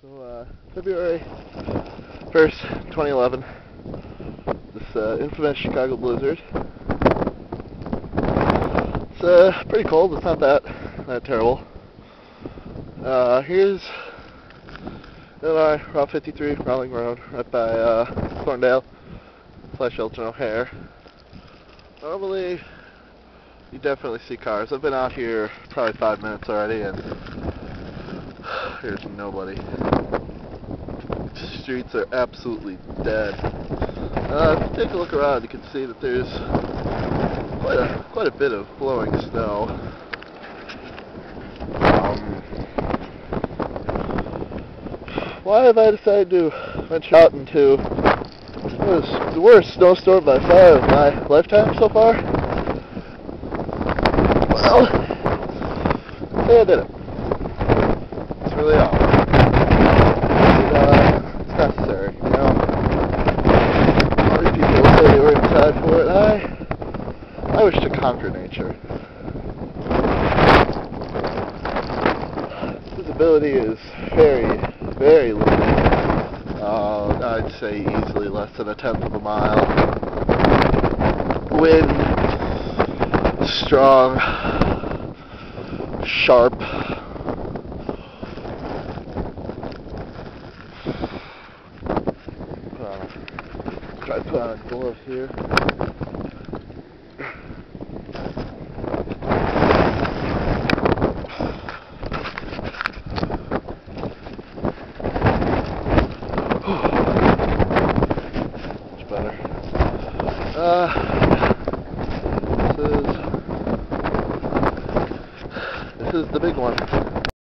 So, February 1st, 2011, this infamous Chicago blizzard. It's pretty cold. It's not that terrible. Here's Route 53, Rohlwing Rd, right by Thorndale / Elton O'Hare. Normally, you definitely see cars. I've been out here probably 5 minutes already, and there's nobody. The streets are absolutely dead. If you take a look around, you can see that there's quite a bit of blowing snow. Why have I decided to venture out into the worst snowstorm by far of my lifetime so far? Well, I did it. It's really all. It's necessary, you know. All these people say they were inside for it. I wish to conquer nature. Visibility is very limited. I'd say easily less than 1/10 of a mile. Wind, strong, sharp. Try to put on a glove here. Much better. This is the big one.